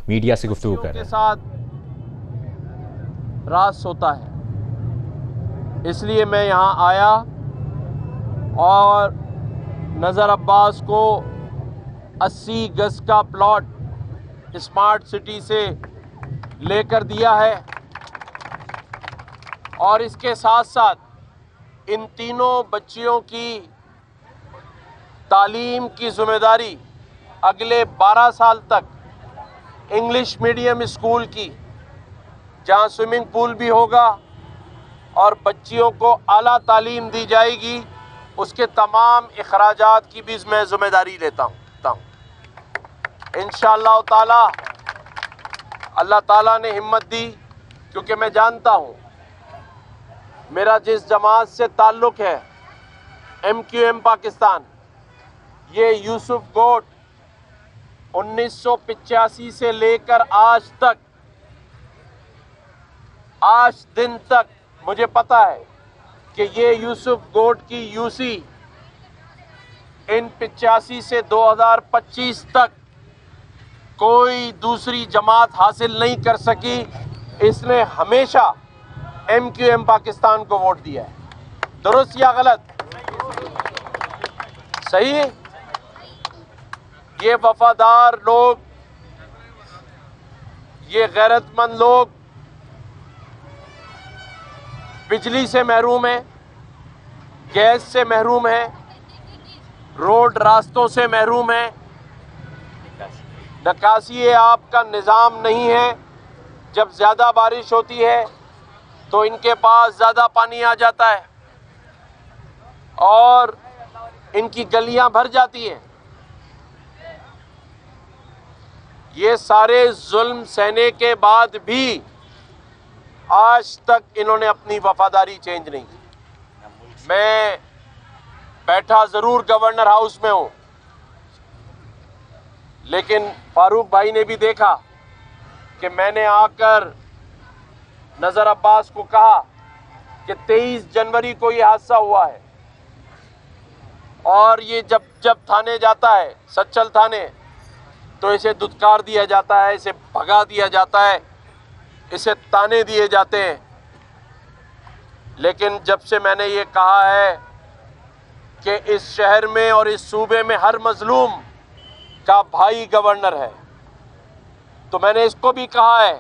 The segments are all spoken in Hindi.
मीडिया से गुफ्तगू कर रहे हैं। साथ रास होता है, इसलिए मैं यहाँ आया और नज़र अब्बास को 80 गज का प्लॉट स्मार्ट सिटी से लेकर दिया है और इसके साथ साथ इन तीनों बच्चियों की तालीम की जिम्मेदारी अगले 12 साल तक इंग्लिश मीडियम स्कूल की, जहां स्विमिंग पूल भी होगा और बच्चियों को आला तालीम दी जाएगी, उसके तमाम अखराजात की भी मैं जिम्मेदारी लेता हूँ। इंशाअल्लाह ताला अल्लाह ताला ने हिम्मत दी, क्योंकि मैं जानता हूँ मेरा जिस जमात से ताल्लुक़ है MQM पाकिस्तान, ये यूसुफ गोट 1985 से लेकर आज तक, आज दिन तक मुझे पता है कि ये यूसुफ गोट की यूसी इन 85 से 2025 तक कोई दूसरी जमात हासिल नहीं कर सकी। इसने हमेशा MQM पाकिस्तान को वोट दिया है। दुरुस्त या गलत? सही है। ये वफादार लोग, ये गैरतमंद लोग बिजली से महरूम हैं, गैस से महरूम हैं, रोड रास्तों से महरूम हैं, निकासी आपका निज़ाम नहीं है। जब ज़्यादा बारिश होती है तो इनके पास ज़्यादा पानी आ जाता है और इनकी गलियां भर जाती हैं। ये सारे जुल्म सहने के बाद भी आज तक इन्होंने अपनी वफादारी चेंज नहीं की। मैं बैठा ज़रूर गवर्नर हाउस में हूँ, लेकिन फारूक भाई ने भी देखा कि मैंने आकर नज़र अब्बास को कहा कि 23 जनवरी को ये हादसा हुआ है और ये जब थाने जाता है, सच्चल थाने, तो इसे दुत्कार दिया जाता है, इसे भगा दिया जाता है, इसे ताने दिए जाते हैं। लेकिन जब से मैंने ये कहा है कि इस शहर में और इस सूबे में हर मजलूम का भाई गवर्नर है, तो मैंने इसको भी कहा है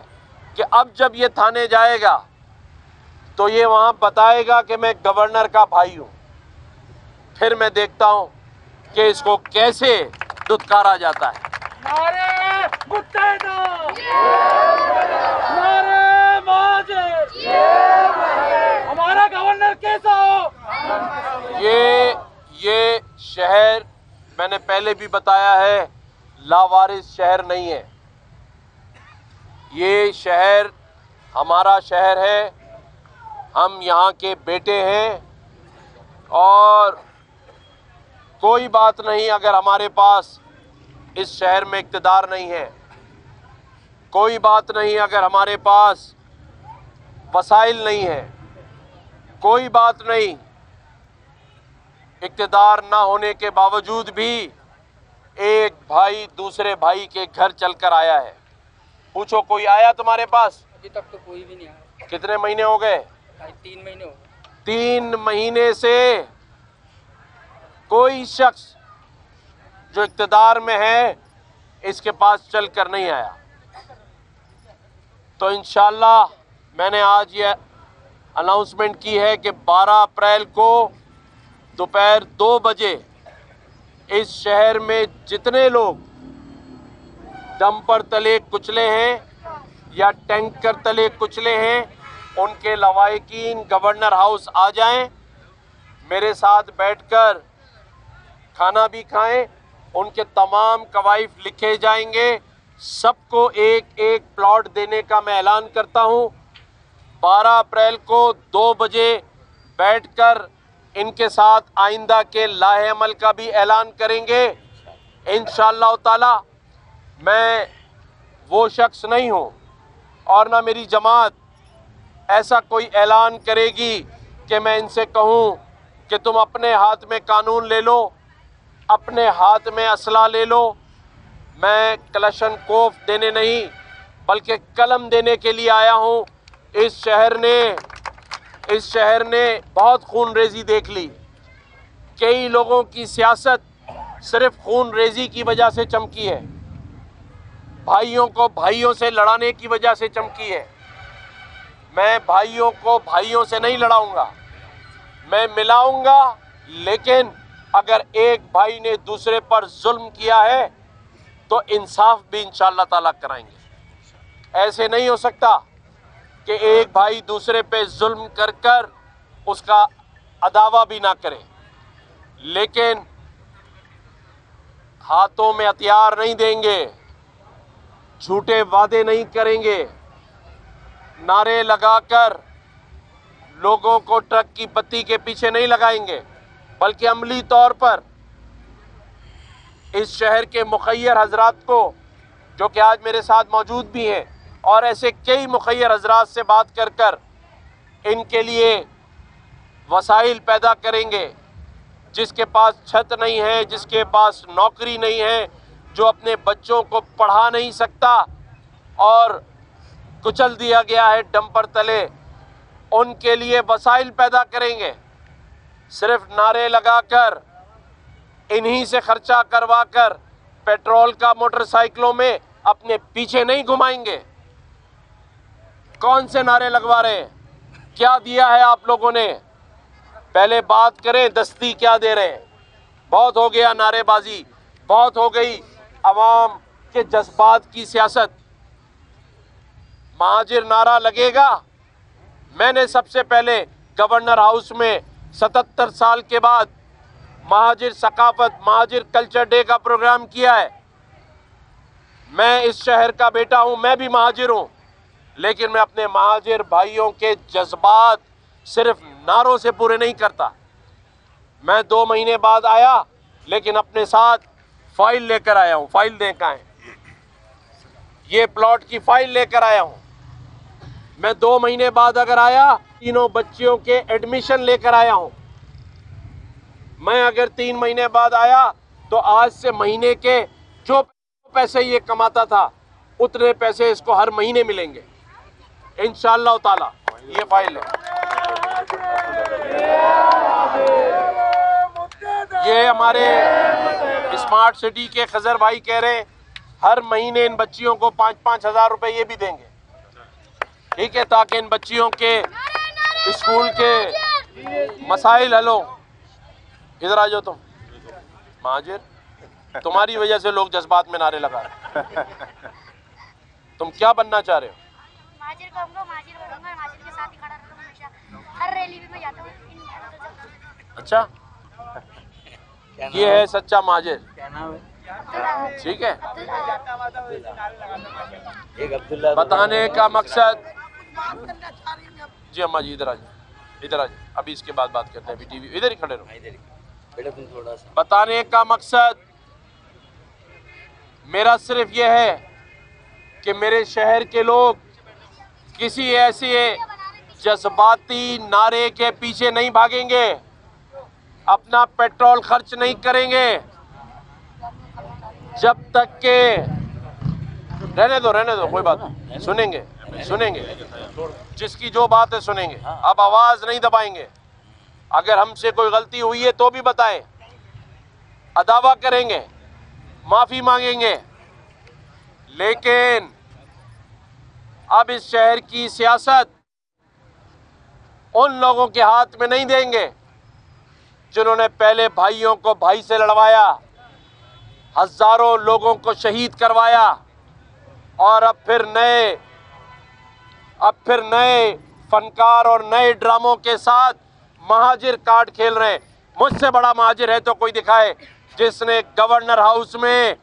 कि अब जब ये थाने जाएगा तो ये वहाँ बताएगा कि मैं गवर्नर का भाई हूँ। फिर मैं देखता हूँ कि इसको कैसे दुत्कारा जाता है। नारे मुत्तहिदा, नारे महाजर, हमारा गवर्नर कैसा हो? ये शहर मैंने पहले भी बताया है, लावारिस शहर नहीं है। ये शहर हमारा शहर है, हम यहाँ के बेटे हैं और कोई बात नहीं अगर हमारे पास इस शहर में इक़्तिदार नहीं है, कोई बात नहीं अगर हमारे पास वसाइल नहीं है, कोई बात नहीं इक़्तिदार ना होने के बावजूद भी एक भाई दूसरे भाई के घर चलकर आया है। पूछो कोई आया तुम्हारे पास? अभी तक तो कोई भी नहीं आया। कितने महीने हो गए? 3 महीने हो गए। 3 महीने से कोई शख्स जो इक़्तिदार में है इसके पास चलकर नहीं आया। तो इंशाअल्लाह मैंने आज ये अनाउंसमेंट की है कि 12 अप्रैल को दोपहर 2 बजे इस शहर में जितने लोग डंपर तले कुचले हैं या टैंकर तले कुचले हैं, उनके लवाहिकीन गवर्नर हाउस आ जाएं, मेरे साथ बैठकर खाना भी खाएं, उनके तमाम कवाइफ लिखे जाएंगे, सबको एक एक प्लॉट देने का मैं ऐलान करता हूं। 12 अप्रैल को 2 बजे बैठकर इनके साथ आइंदा के लाहे अमल का भी ऐलान करेंगे इंशाअल्लाह ताला। मैं वो शख्स नहीं हूँ और ना मेरी जमात ऐसा कोई ऐलान करेगी कि मैं इनसे कहूँ कि तुम अपने हाथ में कानून ले लो, अपने हाथ में असला ले लो। मैं कलशनकोफ देने नहीं बल्कि कलम देने के लिए आया हूं। इस शहर ने बहुत खून रेजी देख ली। कई लोगों की सियासत सिर्फ खून रेजी की वजह से चमकी है, भाइयों को भाइयों से लड़ाने की वजह से चमकी है। मैं भाइयों को भाइयों से नहीं लड़ाऊंगा, मैं मिलाऊंगा। लेकिन अगर एक भाई ने दूसरे पर जुल्म किया है तो इंसाफ भी इंशाअल्लाह ताला कराएंगे। ऐसे नहीं हो सकता कि एक भाई दूसरे पे जुल्म कर कर उसका अदावा भी ना करे, लेकिन हाथों में हथियार नहीं देंगे, झूठे वादे नहीं करेंगे, नारे लगाकर लोगों को ट्रक की बत्ती के पीछे नहीं लगाएंगे, बल्कि अमली तौर पर इस शहर के मुखय्यर हजरात को, जो कि आज मेरे साथ मौजूद भी हैं, और ऐसे कई मुखय्यर हजरात से बात कर कर इनके लिए वसाइल पैदा करेंगे। जिसके पास छत नहीं है, जिसके पास नौकरी नहीं है, जो अपने बच्चों को पढ़ा नहीं सकता और कुचल दिया गया है डंपर तले, उनके लिए वसाइल पैदा करेंगे। सिर्फ नारे लगाकर, इन्हीं से खर्चा करवाकर पेट्रोल का मोटरसाइकिलों में अपने पीछे नहीं घुमाएंगे। कौन से नारे लगवा रहे हैं? क्या दिया है आप लोगों ने? पहले बात करें, दस्ती क्या दे रहे हैं? बहुत हो गया नारेबाजी, बहुत हो गई अवाम के जज्बात की सियासत। महाजिर नारा लगेगा। मैंने सबसे पहले गवर्नर हाउस में 77 साल के बाद महाजिर सकाफत, महाजिर कल्चर डे का प्रोग्राम किया है। मैं इस शहर का बेटा हूं, मैं भी महाजिर हूं, लेकिन मैं अपने महाजिर भाइयों के जज्बात सिर्फ नारों से पूरे नहीं करता। मैं 2 महीने बाद आया, लेकिन अपने साथ फाइल लेकर आया हूं। फाइल देखा है, ये प्लॉट की फाइल लेकर आया हूं। मैं 2 महीने बाद अगर आया, तीनों बच्चियों के एडमिशन लेकर आया हूं। मैं अगर 3 महीने बाद आया तो आज से महीने के जो पैसे ये कमाता था उतने पैसे इसको हर महीने मिलेंगे इंशाअल्लाह ताला। ये फाइल है, ये हमारे स्मार्ट सिटी के खजर भाई कह रहे हैं हर महीने इन बच्चियों को 5-5 हज़ार रुपए ये भी देंगे, ठीक है, ताकि इन बच्चियों के स्कूल के मसाइल हल हो। इधर आ जाओ तुम महाजिर, तुम्हारी वजह से लोग जज्बात में नारे लगा रहे हैं। तुम क्या बनना चाह रहे हो? महाजिर कहूंगा, महाजिर बनूंगा, महाजिर के साथ ही खड़ा रहूंगा हमेशा। हर रैली में मैं जाता हूँ। अच्छा, ये है सच्चा महाजिर, क्या नाम है? ठीक है। एक अब्दुल्ला। बताने का मकसद, जी अम्मा जी इधर आ जाओ, इधर आ जाओ, अभी इसके बाद बात करते हैं। अभी टीवी इधर ही खड़े रहो। बेटा तुम थोड़ा सा। बताने का मकसद मेरा सिर्फ यह है कि मेरे शहर के लोग किसी ऐसे जज्बाती नारे के पीछे नहीं भागेंगे, अपना पेट्रोल खर्च नहीं करेंगे जब तक के, रहने दो कोई बात नहीं, सुनेंगे जिसकी जो बात है सुनेंगे। अब आवाज नहीं दबाएंगे। अगर हमसे कोई गलती हुई है तो भी बताएं, अदावा करेंगे, माफी मांगेंगे, लेकिन अब इस शहर की सियासत उन लोगों के हाथ में नहीं देंगे जिन्होंने पहले भाइयों को भाई से लड़वाया, हजारों लोगों को शहीद करवाया, और अब फिर नए फनकार और नए ड्रामों के साथ महाजिर कार्ड खेल रहे हैं। मुझसे बड़ा महाजिर है तो कोई दिखाए जिसने गवर्नर हाउस में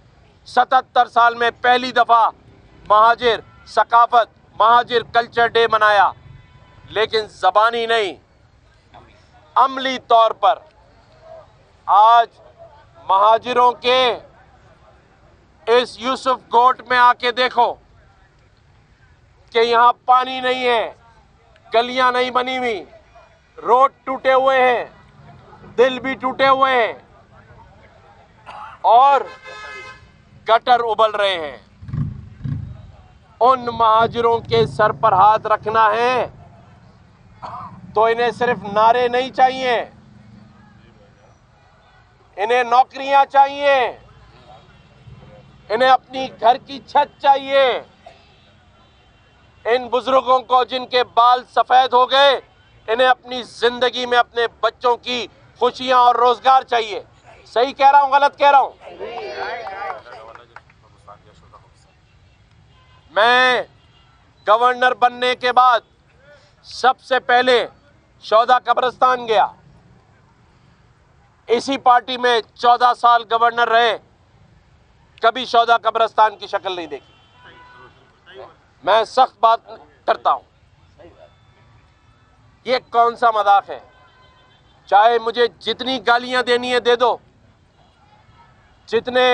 77 साल में पहली दफा महाजिर सकाफत, महाजिर कल्चर डे मनाया, लेकिन जबानी नहीं, अमली तौर पर। आज महाजिरों के इस यूसुफ गोट में आके देखो कि यहाँ पानी नहीं है, गलियां नहीं बनी हुई, रोड टूटे हुए हैं, दिल भी टूटे हुए हैं, और गटर उबल रहे हैं। उन महाजिरों के सर पर हाथ रखना है तो इन्हें सिर्फ नारे नहीं चाहिए, इन्हें नौकरियां चाहिए, इन्हें अपनी घर की छत चाहिए। इन बुजुर्गों को जिनके बाल सफेद हो गए, इन्हें अपनी जिंदगी में अपने बच्चों की खुशियां और रोजगार चाहिए। सही कह रहा हूं, गलत कह रहा हूं? मैं गवर्नर बनने के बाद सबसे पहले शौदा कब्रिस्तान गया। इसी पार्टी में 14 साल गवर्नर रहे, कभी शौदा कब्रिस्तान की शक्ल नहीं देखी। मैं सख्त बात करता हूं। ये कौन सा मजाक है? चाहे मुझे जितनी गालियां देनी है दे दो, जितने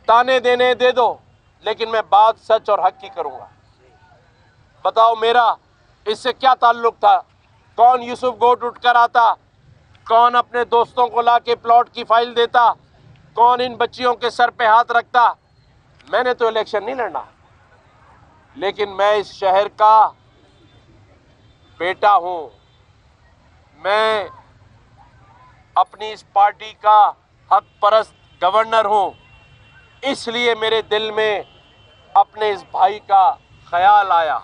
ताने देने दे दो, लेकिन मैं बात सच और हक की करूंगा। बताओ मेरा इससे क्या ताल्लुक था? कौन यूसुफ गोट उठकर आता, कौन अपने दोस्तों को लाके प्लॉट की फाइल देता, कौन इन बच्चियों के सर पे हाथ रखता? मैंने तो इलेक्शन नहीं लड़ना, लेकिन मैं इस शहर का बेटा हूं। मैं अपनी इस पार्टी का हक परस्त गवर्नर हूं, इसलिए मेरे दिल में अपने इस भाई का ख्याल आया,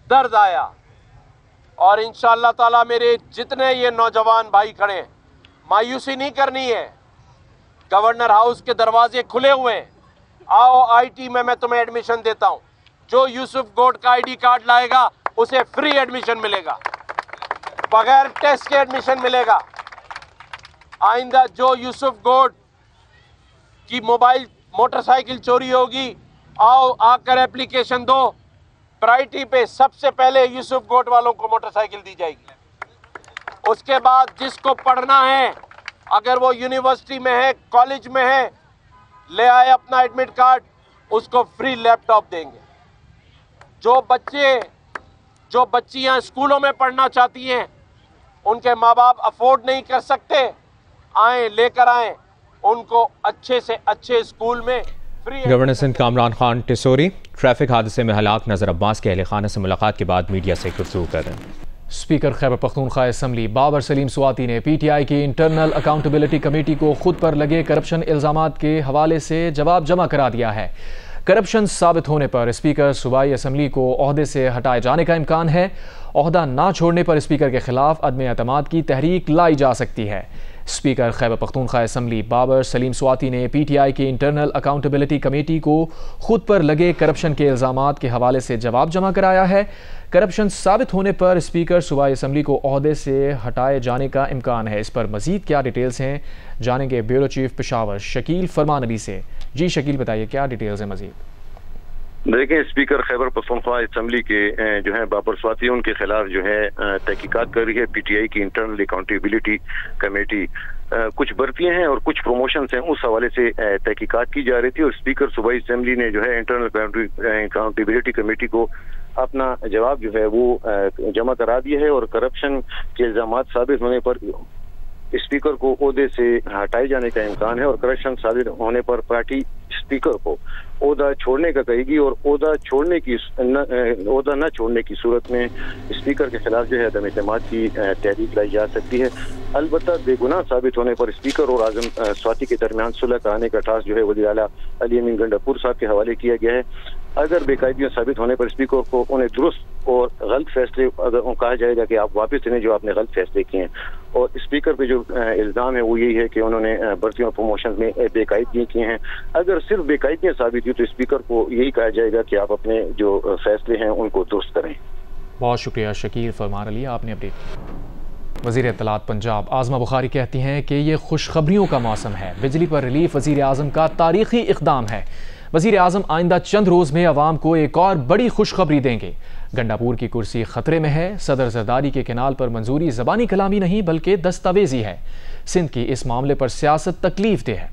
दर्द आया। और इंशाअल्लाह ताला मेरे जितने ये नौजवान भाई खड़े, मायूसी नहीं करनी है। गवर्नर हाउस के दरवाजे खुले हुए हैं, आओ आईटी में मैं तुम्हें एडमिशन देता हूं। जो यूसुफ गोट का आईडी कार्ड लाएगा उसे फ्री एडमिशन मिलेगा, बगैर टेस्ट के एडमिशन मिलेगा। आइंदा जो यूसुफ गोट की मोटरसाइकिल चोरी होगी, आओ आकर एप्लीकेशन दो, प्रायोरिटी पे सबसे पहले यूसुफ गोट वालों को मोटरसाइकिल दी जाएगी। उसके बाद जिसको पढ़ना है, अगर वो यूनिवर्सिटी में है, कॉलेज में है, ले आए अपना एडमिट कार्ड, उसको फ्री लैपटॉप देंगे। जो बच्चियां स्कूलों में पढ़ना चाहती हैं, उनके माँ बाप अफोर्ड नहीं कर सकते, आए लेकर आए उनको अच्छे से अच्छे स्कूल में free. Governor Sindh Kamran Khan Tessori traffic हादसे में हलाक नज़र अब्बास के अहल खाना से मुलाकात के बाद मीडिया से गुफ्तगू कर रहे हैं। स्पीकर खैबर पख्तूनख्वा असम्बली बाबर सलीम स्वाति ने पीटीआई की इंटरनल अकाउंटेबिलिटी कमेटी को खुद पर लगे करप्शन इल्ज़ामात के हवाले से जवाब जमा करा दिया है। करप्शन साबित होने पर स्पीकर सूबाई असम्बली को ओहदे से हटाए जाने का इम्कान है। ओहदा ना छोड़ने पर स्पीकर के खिलाफ अदम एतमाद की तहरीक लाई जा सकती है। स्पीकर खैबर पख्तूनख्वा असम्बली बाबर सलीम स्वाति ने पीटीआई की इंटरनल अकाउंटेबिलिटी कमेटी को खुद पर लगे करप्शन के इल्ज़ामात के हवाले से जवाब जमा कराया है। करप्शन साबित होने पर स्पीकर सूबाई असम्बली को ओहदे से हटाए जाने का इम्कान है। इस पर मजीद क्या डिटेल्स हैं जानेंगे ब्यूरो चीफ पेशावर शकील फरमान अली से। जी शकील, बताइए क्या डिटेल्स हैं मजीद? देखिए, स्पीकर खैबर पख्तूनख्वा असम्बली के जो है बाबर स्वाति, उनके खिलाफ जो है तहकीकात कर रही है पीटीआई की इंटरनल अकाउंटेबिलिटी कमेटी। कुछ भर्तियां हैं और कुछ प्रमोशंस हैं, उस हवाले से तहकीकात की जा रही थी और स्पीकर सूबाई असम्बली ने जो है इंटरनल अकाउंटेबिलिटी कमेटी को अपना जवाब जो है वो जमा करा दिया है। और करप्शन के इल्जामात साबित होने पर स्पीकर को ओहदे से हटाए जाने का इम्कान है और करप्शन साबित होने पर पार्टी स्पीकर को ओहदा छोड़ने का कहेगी और ओहदा न छोड़ने की सूरत में स्पीकर के खिलाफ जो है अदम एतमाद की तहरीक लाई जा सकती है। अलबत्ता बेगुनाह साबित होने पर स्पीकर और आजम स्वाति के दरमियान सुलह कराने का टास्क जो है वज़ीर आला अली अमीन गंडापुर साहब के हवाले किया गया है। अगर बेकायदियां साबित होने पर स्पीकर को उन्हें दुरुस्त और गलत फैसले अगर कहा जाएगा कि आप वापस लें जो आपने गलत फैसले किए हैं। और स्पीकर पे जो इल्ज़ाम है वो यही है कि उन्होंने भर्तियों और प्रमोशन में बेकायदगियां की हैं। अगर सिर्फ बेकायदगियां साबित हुई तो स्पीकर को यही कहा जाएगा कि आप अपने जो फैसले हैं उनको दुरुस्त करें। बहुत शुक्रिया शकील फरमान अली, आपने अपडेट की। वज़ीर इत्तलात पंजाब आज़मा बुखारी कहती हैं कि ये खुशखबरियों का मौसम है। बिजली पर रिलीफ वज़ीर आज़म का तारीखी इक़दाम है। वज़ीर आज़म आइंदा चंद रोज़ में अवाम को एक और बड़ी खुशखबरी देंगे। गंडापुर की कुर्सी खतरे में है। सदर जरदारी के कैनाल पर मंजूरी ज़बानी कलामी नहीं बल्कि दस्तावेजी है। सिंध की इस मामले पर सियासत तकलीफ दे है।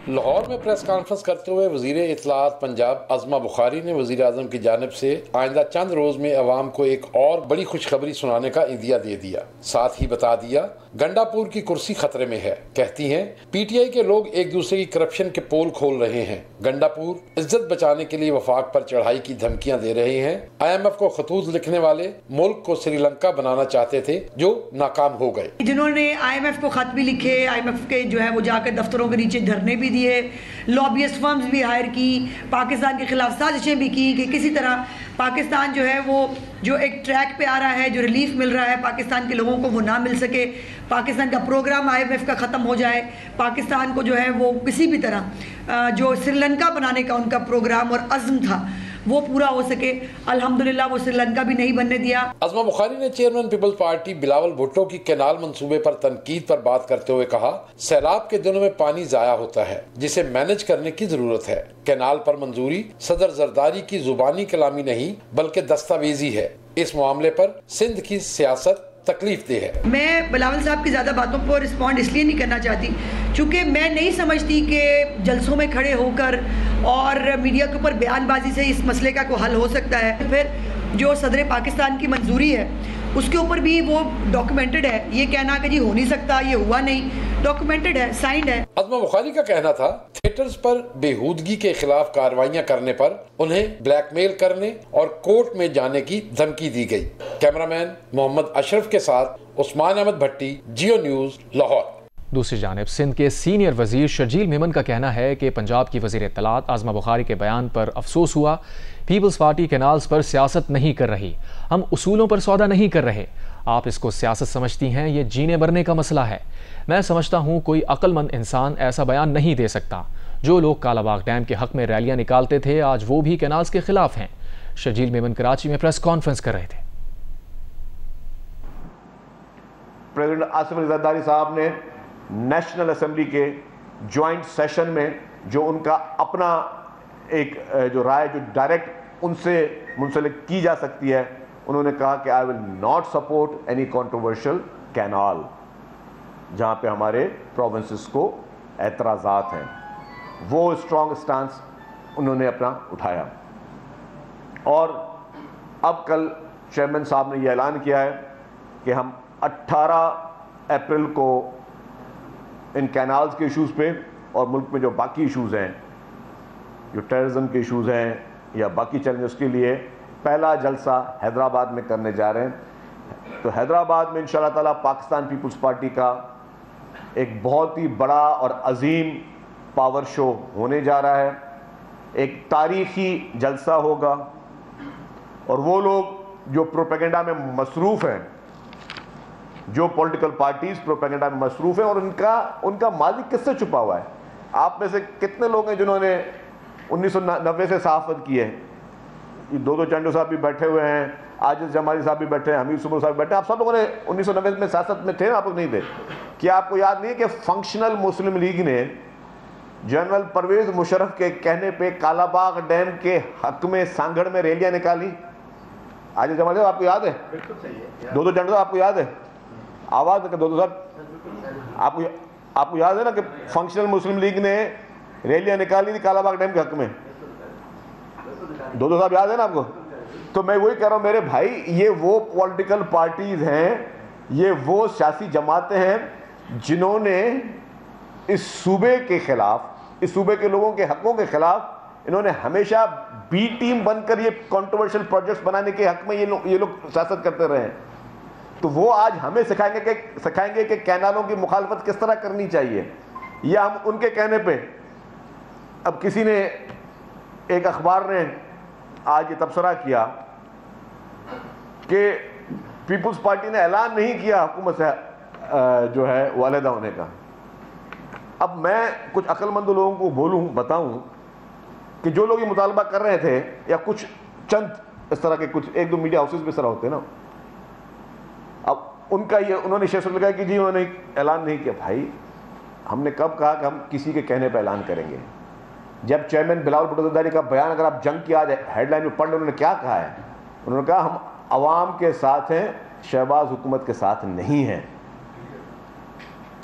लाहौर में प्रेस कॉन्फ्रेंस करते हुए वज़ीर इत्तलाआत पंजाब अज़मा बुखारी ने वज़ीर आज़म की जानिब से आइंदा चंद रोज़ में अवाम को एक और बड़ी खुशखबरी सुनाने का इंदिया दे दिया। साथ ही बता दिया गंडापुर की कुर्सी खतरे में है। कहती हैं PTI के लोग एक दूसरे की करप्शन के पोल खोल रहे हैं। गंडापुर इज्जत बचाने के लिए वफाक पर चढ़ाई की धमकियां दे रहे हैं। IMF को खतूत लिखने वाले मुल्क को श्रीलंका बनाना चाहते थे जो नाकाम हो गए। जिन्होंने IMF को खत भी लिखे, IMF के जो है वो जाकर दफ्तरों के नीचे धरने भी दिए, लॉबियस्ट फर्म्स भी हायर की, पाकिस्तान के खिलाफ साजिशें भी की कि किसी तरह पाकिस्तान जो है वो जो एक ट्रैक पे आ रहा है, जो रिलीफ मिल रहा है पाकिस्तान के लोगों को वो ना मिल सके, पाकिस्तान का प्रोग्राम IMF का ख़त्म हो जाए, पाकिस्तान को जो है वो किसी भी तरह जो श्रीलंका बनाने का उनका प्रोग्राम और अज़्म था वो पूरा हो सके। अल्हम्दुलिल्लाह वो श्रीलंका भी नहीं बनने दिया। अज़मा बुखारी ने chairman Peoples Party Bilawal Bhutto की कैनाल मंसूबे पर तनकीद पर बात करते हुए कहा, सैलाब के दिनों में पानी जाया होता है जिसे मैनेज करने की जरूरत है। कैनाल पर मंजूरी सदर जरदारी की जुबानी कलामी नहीं बल्कि दस्तावेजी है। इस मामले पर सिंध की सियासत तकलीफ दे है। मैं बिलावल साहब की ज़्यादा बातों को रिस्पॉन्ड इसलिए नहीं करना चाहती क्योंकि मैं नहीं समझती कि जलसों में खड़े होकर और मीडिया के ऊपर बयानबाजी से इस मसले का कोई हल हो सकता है। फिर जो सदर पाकिस्तान की मंजूरी है उसके ऊपर भी वो डॉक्यूमेंटेड है। ये कहना कि जी हो नहीं सकता, ये हुआ नहीं, डॉक्यूमेंटेड है, साइंड है। अज़मा बुखारी का कहना था थिएटर्स पर बेहूदगी के खिलाफ कार्रवाइयां करने पर उन्हें ब्लैकमेल करने और कोर्ट में जाने की धमकी दी गई। कैमरामैन मोहम्मद अशरफ के साथ उस्मान अहमद भट्टी, जियो न्यूज़, लाहौर। दूसरी जानिब सिंध के सीनियर वजीर शर्जील मेमन का कहना है कि पंजाब की वजीर इत्तलाआत आज़मा बुखारी के बयान पर अफसोस हुआ। पीपल्स पार्टी कैनाल्स पर सियासत नहीं कर रही, हम उसूलों पर सौदा नहीं कर रहे। आप इसको सियासत समझती हैं, ये जीने मरने का मसला है। मैं समझता हूँ कोई अक्लमंद इंसान ऐसा बयान नहीं दे सकता। जो लोग कालाबाग डैम के हक में रैलियां निकालते थे आज वो भी कैनाल्स के खिलाफ हैं। शर्जील मेमन कराची में प्रेस कॉन्फ्रेंस कर रहे थे। प्रेसिडेंट आसिफ अली जरदारी साहब ने नेशनल असेंबली के जॉइंट सेशन में जो उनका अपना एक जो राय जो डायरेक्ट उनसे मुंसलिक की जा सकती है, उन्होंने कहा कि I will not support any controversial canal जहां पे हमारे प्रोविंसेस को एतराज़ात हैं। वो स्ट्रॉन्ग स्टांस उन्होंने अपना उठाया और अब कल चेयरमैन साहब ने यह ऐलान किया है कि हम 18 अप्रैल को इन कैनाल्स के इश्यूज़ पे और मुल्क में जो बाकी इश्यूज़ हैं, जो टेररिज्म के इश्यूज़ हैं या बाकी चैलेंजेस के लिए पहला जलसा हैदराबाद में करने जा रहे हैं। तो हैदराबाद में इंशाअल्लाह ताला पाकिस्तान पीपल्स पार्टी का एक बहुत ही बड़ा और अजीम पावर शो होने जा रहा है। एक तारीखी जलसा होगा और वो लोग जो प्रोपेगेंडा में मसरूफ़ हैं, जो पॉलिटिकल पार्टीज प्रोपेगेंडा में मसरूफ़ हैं और उनका माजी किससे छुपा हुआ है। आप में से कितने लोग हैं जिन्होंने 1990 से सहाफ़त की है? ये दो चंडू साहब भी बैठे हुए हैं, आजिज़ जमाली साहब भी बैठे हैं, हमीद सुबुर साहब बैठे हैं। आप सब लोगों ने 1990 में सियासत में थे ना? आप लोग नहीं थे? क्या आपको याद नहीं है कि फंक्शनल मुस्लिम लीग ने जनरल परवेज़ मुशर्रफ के कहने पे कालाबाग डैम के हक में सांगड़ में रैलियां निकाली? आजिज़ जमाली साहब आपको याद है? बिल्कुल सही है। दो चंडू साहब आपको याद है? आवाज़ दो साहब आपको याद है ना कि फंक्शनल मुस्लिम लीग ने रैलियां निकाली थी कालाबाग डैम के हक में? दो साहब याद है ना आपको? तो मैं वही कह रहा हूं मेरे भाई, ये वो पॉलिटिकल पार्टीज हैं, ये वो सियासी जमातें हैं जिन्होंने इस सूबे के खिलाफ, इस सूबे के लोगों के हकों के खिलाफ इन्होंने हमेशा बी टीम बनकर ये कंट्रोवर्शियल प्रोजेक्ट्स बनाने के हक में ये लोग सियासत करते रहे हैं। तो वो आज हमें सिखाएंगे कि कैनालों की मुखालफत किस तरह करनी चाहिए, या हम उनके कहने पे। अब किसी ने, एक अखबार ने आज ये तबसरा किया कि पीपल्स पार्टी ने ऐलान नहीं किया हुकूमत से जो है वो अलहदा होने का। अब मैं कुछ अक्लमंद लोगों को बताऊं कि जो लोग ये मुतालबा कर रहे थे, या कुछ चंद इस तरह के कुछ एक दो मीडिया हाउसेस भी इस तरह होते हैं ना, अब उनका ये उन्होंने शेष लगाया कि जी उन्होंने ऐलान नहीं किया। भाई हमने कब कहा कि हम किसी के कहने पर ऐलान करेंगे? जब चेयरमैन बिलावल भुट्टो ज़रदारी का बयान अगर आप जंग की आज हेडलाइन में पढ़ लें, उन्होंने क्या कहा है? उन्होंने कहा हम अवाम के साथ हैं, शहबाज हुकूमत के साथ नहीं हैं।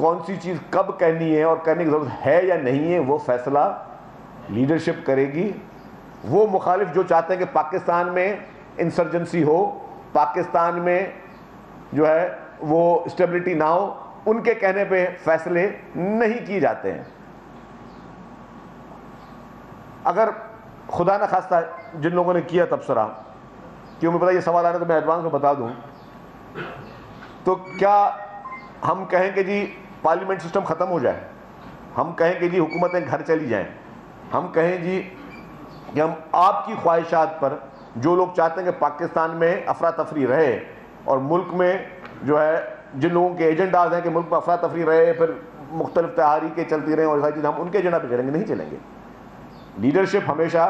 कौन सी चीज़ कब कहनी है और करने की ज़रूरत है या नहीं है, वो फैसला लीडरशिप करेगी। वो मुखालिफ जो चाहते हैं कि पाकिस्तान में इंसर्जेंसी हो, पाकिस्तान में जो है वो स्टेबिलिटी ना हो, उनके कहने पे फैसले नहीं किए जाते हैं। अगर खुदा न खास्ता जिन लोगों ने किया तबसरा, क्यों मुझे पता ये सवाल आ रहा है तो मैं एडवांस में बता दूं, तो क्या हम कहें कि जी पार्लियामेंट सिस्टम ख़त्म हो जाए, हम कहें कि जी हुकूमतें घर चली जाएं, हम कहें जी कि हम आपकी ख्वाहिशात पर, जो लोग चाहते हैं कि पाकिस्तान में अफरा तफरी रहे और मुल्क में जो है जिन लोगों के एजेंडाज हैं कि मुल्क में अफरा तफरी रहे, फिर मुख्तलिफ तहारीकें चलती रहें और सारी चीज़, हम उनके एजेंडा पर चलेंगे? नहीं चलेंगे। लीडरशिप हमेशा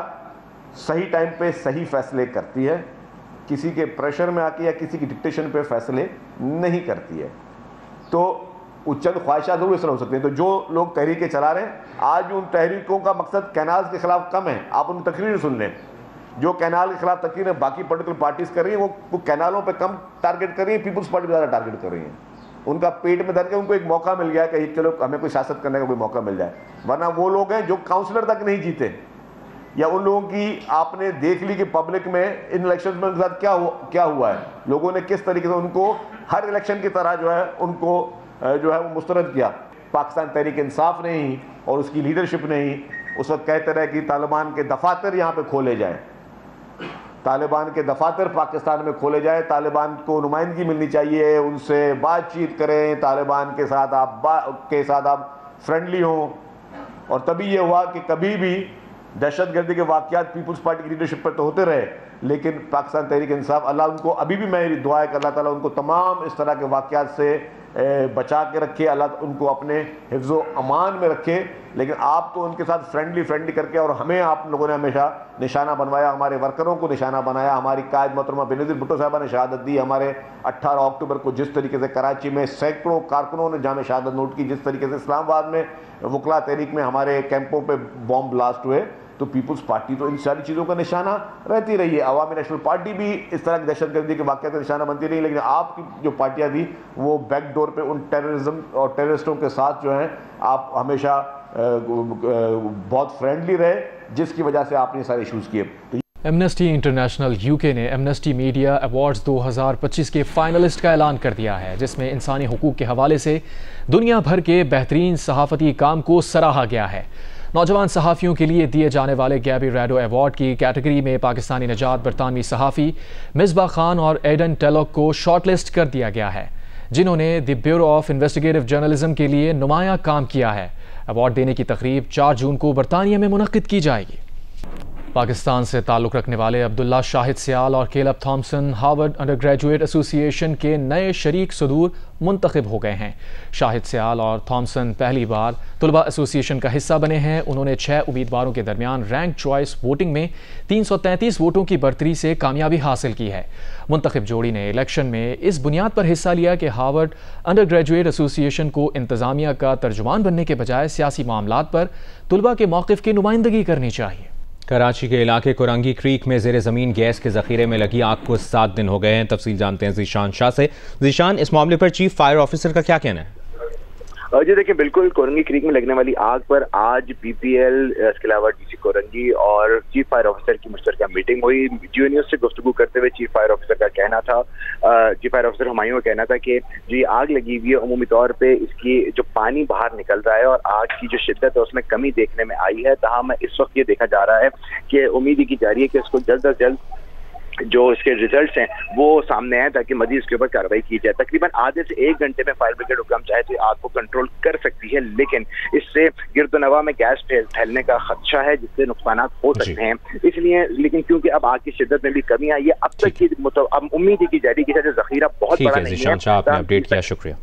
सही टाइम पे सही फैसले करती है, किसी के प्रेशर में आके या किसी की डिक्टेशन पे फैसले नहीं करती है। तो चंद ख्वाहिशात जरूर इस तरह हो सकती हैं। तो जो लोग तहरीकें चला रहे हैं, आज उन तहरीकों का मकसद कैनाल के खिलाफ कम है। आप उन तकरीर सुन लें, जो कैनाल के खिलाफ तकरीरें बाकी पॉलिटिकल पार्टीज कर रही हैं, वो कैनालों पे कम टारगेट कर रही है, पीपल्स पार्टी ज़्यादा टारगेट कर रही है। उनका पेट में दर्द है, उनको एक मौका मिल गया कि चलो हमें कोई सियासत करने का कोई मौका मिल जाए। वरना वो लोग हैं जो काउंसलर तक नहीं जीते, या उन लोगों की आपने देख ली कि पब्लिक में इन इलेक्शन में उनके साथ क्या हुआ है, लोगों ने किस तरीके से उनको हर इलेक्शन की तरह जो है उनको जो है वो मुस्तरद किया। पाकिस्तान तहरीक इंसाफ ने ही और उसकी लीडरशिप ने ही उस वक्त कहते रहे कि तालिबान के दफातर यहाँ पे खोले जाएं, तालिबान के दफातर पाकिस्तान में खोले जाए, तालिबान को नुमाइंदगी मिलनी चाहिए, उनसे बातचीत करें, तालिबान के साथ आप फ्रेंडली हों। और तभी ये हुआ कि कभी भी दहशतगर्दी के वाक़यात पीपल्स पार्टी की लीडरशिप पर तो होते रहे, लेकिन पाकिस्तान तहरीक इंसाफ, अल्लाह उनको, अभी भी मेरी दुआ है कि अल्लाह ताला उनको तमाम इस तरह के वाक़यात से बचा के रखे, अल्लाह उनको अपने हिफ्ज़ो अमान में रखे। लेकिन आप तो उनके साथ फ्रेंडली करके, और हमें आप लोगों ने हमेशा निशाना बनवाया, हमारे वर्करों को निशाना बनाया। हमारी कायद मोहतरमा बेनज़ीर भुट्टो साहबा ने शहादत दी। हमारे 18 अक्टूबर को जिस तरीके से कराची में सैकड़ों कारकुनों ने जामे शहादत नोट की, जिस तरीके से इस्लामाबाद में वकला तहरीक में हमारे कैंपों पे बॉम्ब ब्लास्ट हुए, तो पीपल्स पार्टी तो इन सारी चीज़ों का निशाना रहती रही है। अवामी नेशनल पार्टी भी इस तरह की दहशतगर्दी के वाक़यात का निशाना बनती रही, लेकिन आपकी जो पार्टियाँ थी वो बैकडोर पे उन टेररिज्म और टेररिस्टों के साथ जो हैं आप हमेशा बहुत फ्रेंडली रहे, जिसकी वजह से आपने सारे इशूज़ किए। एमनेस्टी इंटरनेशनल यूके ने एमनेस्टी मीडिया अवार्ड्स 2025 के फाइनलिस्ट का ऐलान कर दिया है, जिसमें इंसानी हुकूक के हवाले से दुनिया भर के बेहतरीन सहाफ़ती काम को सराहा गया है। नौजवान सहाफ़ियों के लिए दिए जाने वाले गैबी रैडो अवार्ड की कैटेगरी में पाकिस्तानी नजात बरतानवी सहाफ़ी मिसबा खान और एडन टेलॉक को शॉर्टलिस्ट कर दिया गया है, जिन्होंने the bureau of investigative journalism के लिए नुमाया काम किया है। अवार्ड देने की तकरीब 4 जून को बरतानिया में मुनक्किद की जाएगी। पाकिस्तान से ताल्लुक़ रखने वाले अब्दुल्ला शाहिद सियाल और Caleb Thompson Harvard undergraduate association के नए शरीक सदूर मुंतखब हो गए हैं। शाहिद सियाल और थॉम्सन पहली बार तुलबा एसोसिएशन का हिस्सा बने हैं। उन्होंने 6 उम्मीदवारों के दरमियान रैंक चॉइस वोटिंग में 333 वोटों की बढ़तरी से कामयाबी हासिल की है। मुंतखब जोड़ी ने इलेक्शन में इस बुनियाद पर हिस्सा लिया कि हार्वर्ड अंडर ग्रेजुएट एसोसिएशन को इंतज़ामिया का तर्जुमान बनने के बजाय सियासी मामलात पर तुलबा के मौक़िफ़ की नुमाइंदगी करनी चाहिए। कराची के इलाके कोरंगी क्रीक में ज़ेरे ज़मीन गैस के ज़ख़ीरे में लगी आग को 7 दिन हो गए हैं। तफसील जानते हैं ज़ीशान शाह से। ज़ीशान, इस मामले पर चीफ फायर ऑफिसर का क्या कहना है? जी देखिए, बिल्कुल कोरंगी क्रीक में लगने वाली आग पर आज पीपीएल, इसके अलावा डीसी कोरंगी और चीफ फायर ऑफिसर की मुश्तरका मीटिंग हुई। जियो न्यूज़ से गुफ्तगू करते हुए चीफ फायर ऑफिसर का कहना था, चीफ फायर ऑफिसर हुमायूं का कहना था कि जो ये आग लगी हुई है, अमूमी तौर पे इसकी जो पानी बाहर निकल रहा है और आग की जो शिद्दत है उसमें कमी देखने में आई है। तमाम इस वक्त ये देखा जा रहा है कि उम्मीद की जा रही है कि इसको जल्द अज जल्द जो इसके रिजल्ट्स हैं वो सामने आए, ताकि मजीद इसके ऊपर कार्रवाई की जाए। तकरीबन आधे से 1 घंटे में फायर ब्रिगेड हुक्म चाहे तो आग को कंट्रोल कर सकती है, लेकिन इससे गिरदोनवा में गैस फैलने का खदशा है, जिससे नुकसान हो सकते हैं। इसलिए, लेकिन क्योंकि अब आग की शिद्दत में भी कमी आई है, अब तक की मतलब अब उम्मीद की जा रही है कि जखीरा बहुत बड़ा नहीं है। आपने अपडेट किया, शुक्रिया।